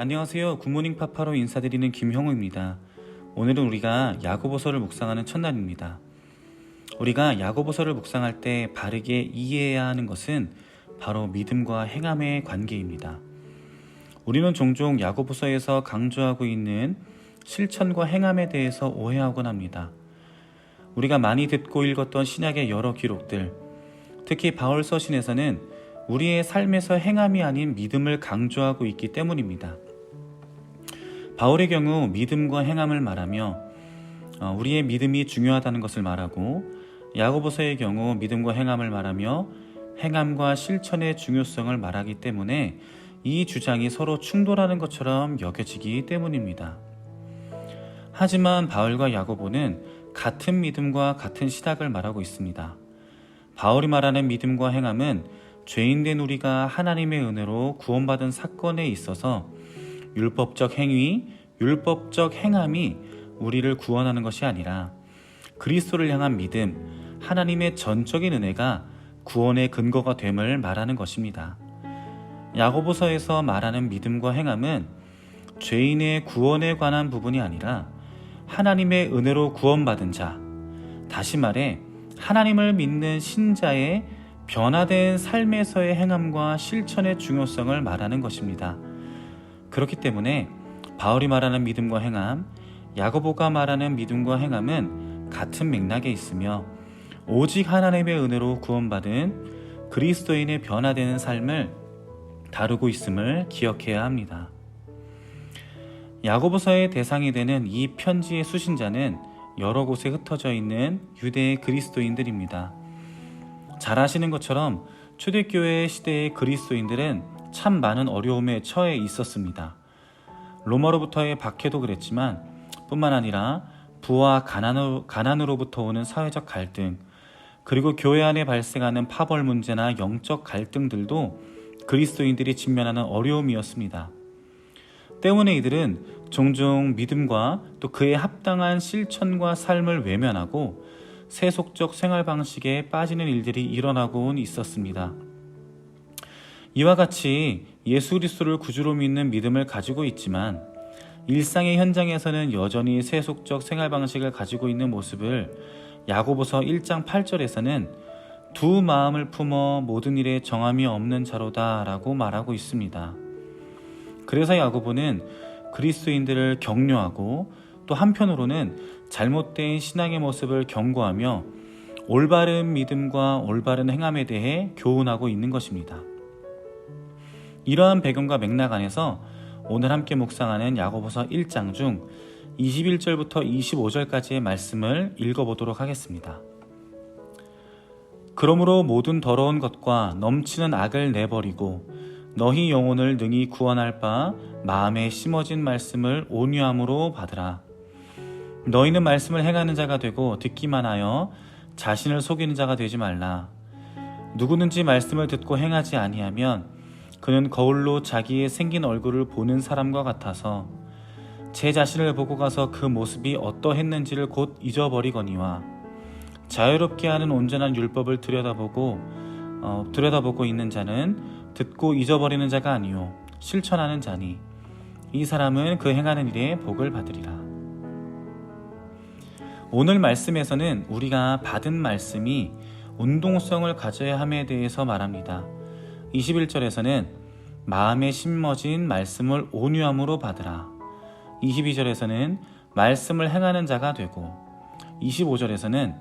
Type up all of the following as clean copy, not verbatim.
안녕하세요. 굿모닝 파파로 인사드리는 김형우입니다. 오늘은 우리가 야고보서를 묵상하는 첫날입니다. 우리가 야고보서를 묵상할 때 바르게 이해해야 하는 것은 바로 믿음과 행함의 관계입니다. 우리는 종종 야고보서에서 강조하고 있는 실천과 행함에 대해서 오해하곤 합니다. 우리가 많이 듣고 읽었던 신약의 여러 기록들, 특히 바울 서신에서는 우리의 삶에서 행함이 아닌 믿음을 강조하고 있기 때문입니다. 바울의 경우 믿음과 행함을 말하며 우리의 믿음이 중요하다는 것을 말하고, 야고보서의 경우 믿음과 행함을 말하며 행함과 실천의 중요성을 말하기 때문에 이 주장이 서로 충돌하는 것처럼 여겨지기 때문입니다. 하지만 바울과 야고보는 같은 믿음과 같은 신학을 말하고 있습니다. 바울이 말하는 믿음과 행함은 죄인된 우리가 하나님의 은혜로 구원받은 사건에 있어서 율법적 행위, 율법적 행함이 우리를 구원하는 것이 아니라 그리스도를 향한 믿음, 하나님의 전적인 은혜가 구원의 근거가 됨을 말하는 것입니다. 야고보서에서 말하는 믿음과 행함은 죄인의 구원에 관한 부분이 아니라 하나님의 은혜로 구원받은 자, 다시 말해 하나님을 믿는 신자의 변화된 삶에서의 행함과 실천의 중요성을 말하는 것입니다. 그렇기 때문에 바울이 말하는 믿음과 행함, 야고보가 말하는 믿음과 행함은 같은 맥락에 있으며 오직 하나님의 은혜로 구원받은 그리스도인의 변화되는 삶을 다루고 있음을 기억해야 합니다. 야고보서의 대상이 되는 이 편지의 수신자는 여러 곳에 흩어져 있는 유대의 그리스도인들입니다. 잘 아시는 것처럼 초대교회 시대의 그리스도인들은 참 많은 어려움에 처해 있었습니다. 로마로부터의 박해도 그랬지만 뿐만 아니라 부와 가난으로부터 오는 사회적 갈등, 그리고 교회 안에 발생하는 파벌 문제나 영적 갈등들도 그리스도인들이 직면하는 어려움이었습니다. 때문에 이들은 종종 믿음과 또 그에 합당한 실천과 삶을 외면하고 세속적 생활 방식에 빠지는 일들이 일어나곤 있었습니다. 이와 같이 예수 그리스도를 구주로 믿는 믿음을 가지고 있지만 일상의 현장에서는 여전히 세속적 생활 방식을 가지고 있는 모습을 야고보서 1장 8절에서는 두 마음을 품어 모든 일에 정함이 없는 자로다 라고 말하고 있습니다. 그래서 야고보는 그리스도인들을 격려하고 또 한편으로는 잘못된 신앙의 모습을 경고하며 올바른 믿음과 올바른 행함에 대해 교훈하고 있는 것입니다. 이러한 배경과 맥락 안에서 오늘 함께 묵상하는 야고보서 1장 중 21절부터 25절까지의 말씀을 읽어보도록 하겠습니다. 그러므로 모든 더러운 것과 넘치는 악을 내버리고 너희 영혼을 능히 구원할 바 마음에 심어진 말씀을 온유함으로 받으라. 너희는 말씀을 행하는 자가 되고 듣기만 하여 자신을 속이는 자가 되지 말라. 누구든지 말씀을 듣고 행하지 아니하면 그는 거울로 자기의 생긴 얼굴을 보는 사람과 같아서 제 자신을 보고 가서 그 모습이 어떠했는지를 곧 잊어버리거니와 자유롭게 하는 온전한 율법을 들여다보고 있는 자는 듣고 잊어버리는 자가 아니요 실천하는 자니 이 사람은 그 행하는 일에 복을 받으리라. 오늘 말씀에서는 우리가 받은 말씀이 운동성을 가져야 함에 대해서 말합니다. 21절에서는 마음에 심어진 말씀을 온유함으로 받으라. 22절에서는 말씀을 행하는 자가 되고 25절에서는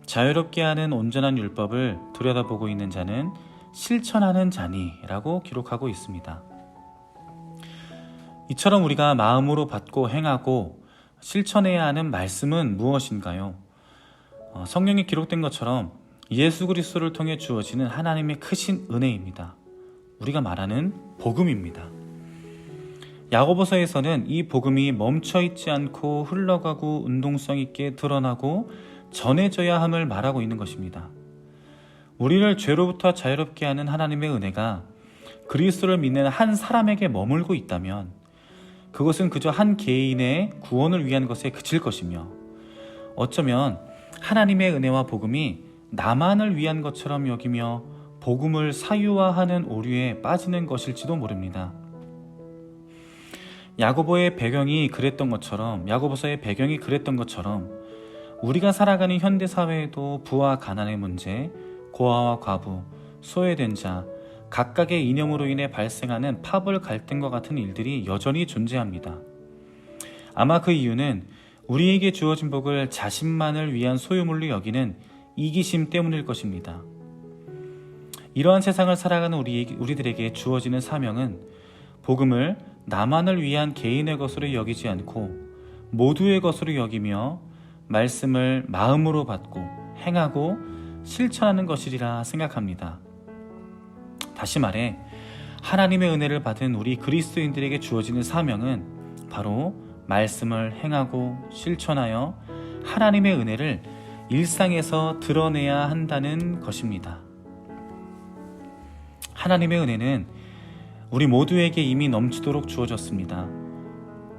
자유롭게 하는 온전한 율법을 들여다보고 있는 자는 실천하는 자니 라고 기록하고 있습니다. 이처럼 우리가 마음으로 받고 행하고 실천해야 하는 말씀은 무엇인가요? 성경에 기록된 것처럼 예수 그리스도를 통해 주어지는 하나님의 크신 은혜입니다. 우리가 말하는 복음입니다. 야고보서에서는 이 복음이 멈춰있지 않고 흘러가고 운동성 있게 드러나고 전해져야 함을 말하고 있는 것입니다. 우리를 죄로부터 자유롭게 하는 하나님의 은혜가 그리스도를 믿는 한 사람에게 머물고 있다면 그것은 그저 한 개인의 구원을 위한 것에 그칠 것이며 어쩌면 하나님의 은혜와 복음이 나만을 위한 것처럼 여기며 복음을 사유화하는 오류에 빠지는 것일지도 모릅니다. 야고보서의 배경이 그랬던 것처럼 우리가 살아가는 현대 사회에도 부와 가난의 문제, 고아와 과부, 소외된 자, 각각의 이념으로 인해 발생하는 파벌 갈등과 같은 일들이 여전히 존재합니다. 아마 그 이유는 우리에게 주어진 복을 자신만을 위한 소유물로 여기는 이기심 때문일 것입니다. 이러한 세상을 살아가는 우리들에게 주어지는 사명은 복음을 나만을 위한 개인의 것으로 여기지 않고 모두의 것으로 여기며 말씀을 마음으로 받고 행하고 실천하는 것이리라 생각합니다. 다시 말해 하나님의 은혜를 받은 우리 그리스도인들에게 주어지는 사명은 바로 말씀을 행하고 실천하여 하나님의 은혜를 일상에서 드러내야 한다는 것입니다. 하나님의 은혜는 우리 모두에게 이미 넘치도록 주어졌습니다.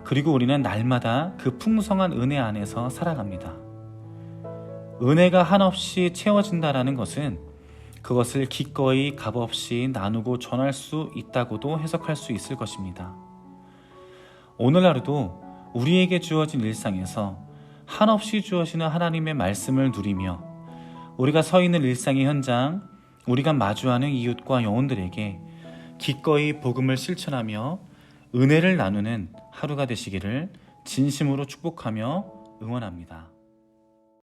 그리고 우리는 날마다 그 풍성한 은혜 안에서 살아갑니다. 은혜가 한없이 채워진다라는 것은 그것을 기꺼이 값없이 나누고 전할 수 있다고도 해석할 수 있을 것입니다. 오늘 하루도 우리에게 주어진 일상에서 한없이 주어지는 하나님의 말씀을 누리며 우리가 서 있는 일상의 현장, 우리가 마주하는 이웃과 영혼들에게 기꺼이 복음을 실천하며 은혜를 나누는 하루가 되시기를 진심으로 축복하며 응원합니다.